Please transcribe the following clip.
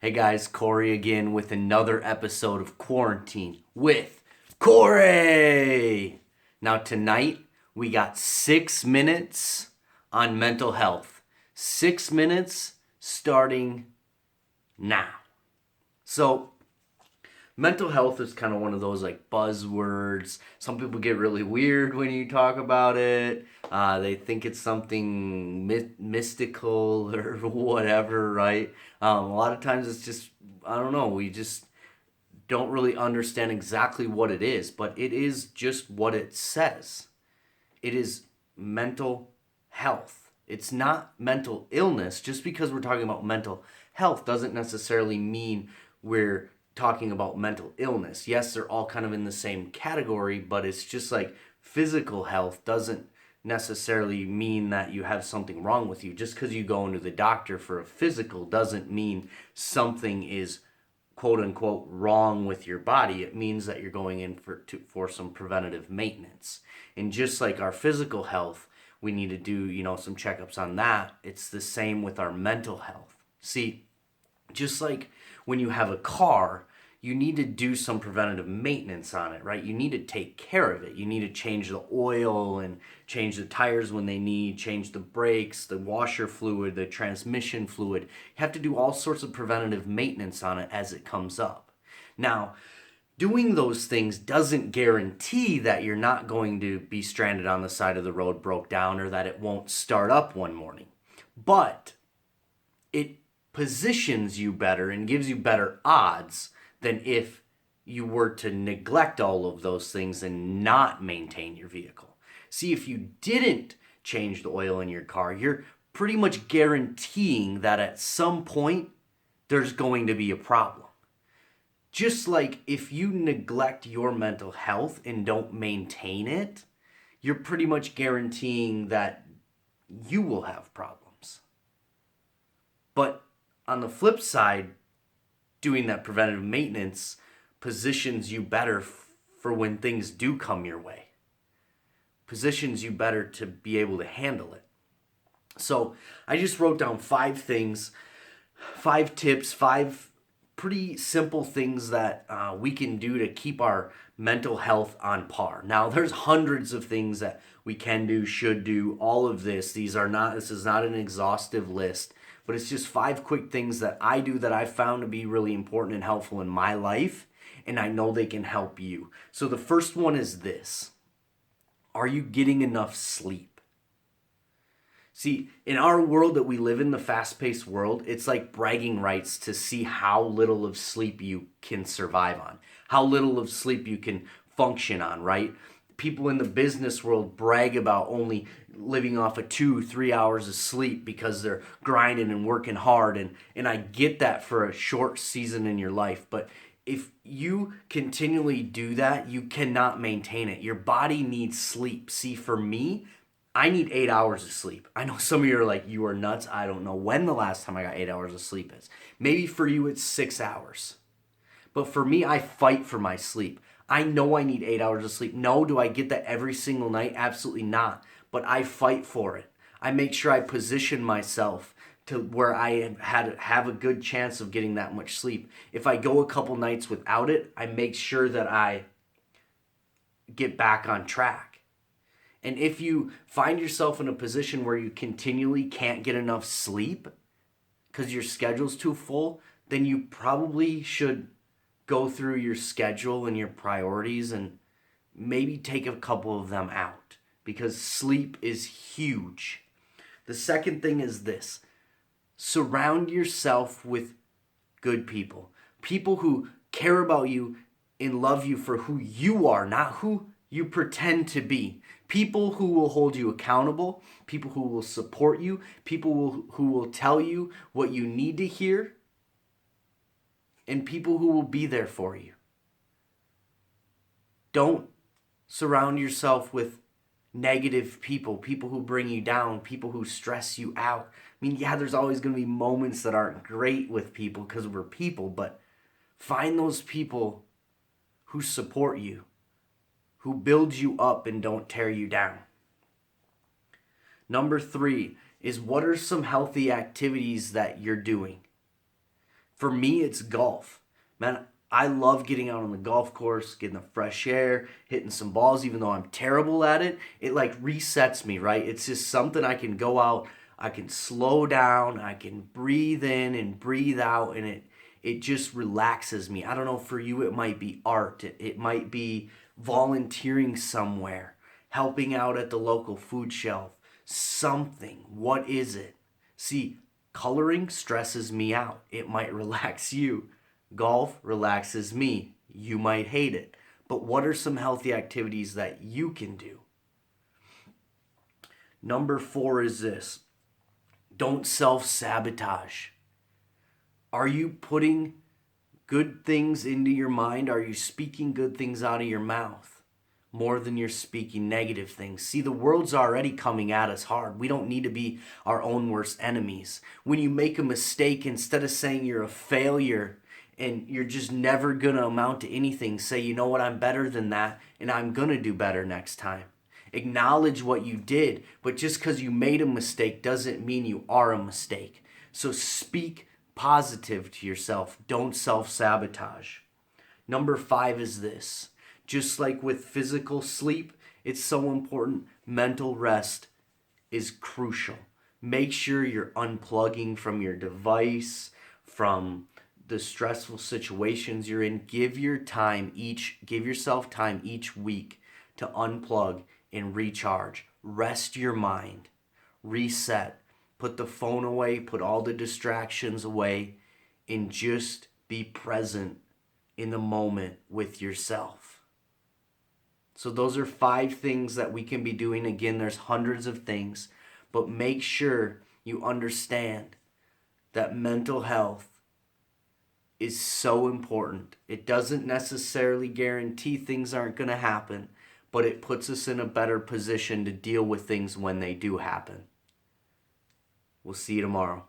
Hey guys, Cory again with another episode of Quarantine with Cory. Now tonight we got 6 minutes on mental health. 6 minutes starting now. So mental health is kind of one of those like buzzwords. Some people get really weird when you talk about it. They think it's something mystical or whatever, right? A lot of times it's just, I don't know, we just don't really understand exactly what it is, but it is just what it says. It is mental health. It's not mental illness. Just because we're talking about mental health doesn't necessarily mean we're talking about mental illness. Yes, they're all kind of in the same category, but it's just like physical health doesn't necessarily mean that you have something wrong with you. Just because you go into the doctor for a physical doesn't mean something is quote unquote wrong with your body. It means that you're going in for some preventative maintenance. And just like our physical health, we need to do, some checkups on that. It's the same with our mental health. See, just like when you have a car, you need to do some preventative maintenance on it, right? You need to take care of it. You need to change the oil and change the tires when they need, change the brakes, the washer fluid, the transmission fluid. You have to do all sorts of preventative maintenance on it as it comes up. Now, doing those things doesn't guarantee that you're not going to be stranded on the side of the road, broke down, or that it won't start up one morning. But it positions you better and gives you better odds than if you were to neglect all of those things and not maintain your vehicle. See, if you didn't change the oil in your car, you're pretty much guaranteeing that at some point there's going to be a problem. Just like if you neglect your mental health and don't maintain it, you're pretty much guaranteeing that you will have problems. But on the flip side, doing that preventative maintenance positions you better for when things do come your way. Positions you better to be able to handle it. So I just wrote down 5 things, 5 tips, 5 pretty simple things that we can do to keep our mental health on par. Now, there's hundreds of things that we can do, should do, all of this. This is not an exhaustive list, but it's just 5 quick things that I do that I've found to be really important and helpful in my life, and I know they can help you. So the first one is this. Are you getting enough sleep? See, in our world that we live in, the fast-paced world, it's like bragging rights to see how little of sleep you can survive on, how little of sleep you can function on, right? People in the business world brag about only living off of 2-3 hours of sleep because they're grinding and working hard. And I get that for a short season in your life. But if you continually do that, you cannot maintain it. Your body needs sleep. See, for me, I need 8 hours of sleep. I know some of you are like, you are nuts. I don't know when the last time I got 8 hours of sleep is. Maybe for you it's 6 hours. But for me, I fight for my sleep. I know I need 8 hours of sleep. No, do I get that every single night? Absolutely not. But I fight for it. I make sure I position myself to where I have a good chance of getting that much sleep. If I go a couple nights without it, I make sure that I get back on track. And if you find yourself in a position where you continually can't get enough sleep because your schedule's too full, then you probably should go through your schedule and your priorities and maybe take a couple of them out because sleep is huge. The second thing is this. Surround yourself with good people. People who care about you and love you for who you are, not who you pretend to be. People who will hold you accountable, people who will support you, people who will tell you what you need to hear, and people who will be there for you. Don't surround yourself with negative people who bring you down, people who stress you out. I mean, yeah, there's always going to be moments that aren't great with people because we're people, but find those people who support you, who build you up and don't tear you down. Number 3 is, what are some healthy activities that you're doing? For me, it's golf. Man, I love getting out on the golf course, getting the fresh air, hitting some balls, even though I'm terrible at it. It like resets me, right? It's just something I can go out, I can slow down, I can breathe in and breathe out, and it just relaxes me. I don't know, for you, it might be art, it might be volunteering somewhere, helping out at the local food shelf, something. What is it? See, coloring stresses me out. It might relax you. Golf relaxes me. You might hate it. But what are some healthy activities that you can do? Number 4 is this: don't self-sabotage. Are you putting good things into your mind? Are you speaking good things out of your mouth more than you're speaking negative things? See, the world's already coming at us hard. We don't need to be our own worst enemies. When you make a mistake, instead of saying you're a failure and you're just never going to amount to anything, say, you know what, I'm better than that and I'm going to do better next time. Acknowledge what you did, but just because you made a mistake doesn't mean you are a mistake. So speak positive to yourself. Don't self-sabotage. Number 5 is this: just like with physical sleep, it's so important. Mental rest is crucial. Make sure you're unplugging from your device, from the stressful situations you're in. Give yourself time each week to unplug and recharge. Rest your mind. Reset. Put the phone away, put all the distractions away, and just be present in the moment with yourself. So those are 5 things that we can be doing. Again, there's hundreds of things, but make sure you understand that mental health is so important. It doesn't necessarily guarantee things aren't going to happen, but it puts us in a better position to deal with things when they do happen. We'll see you tomorrow.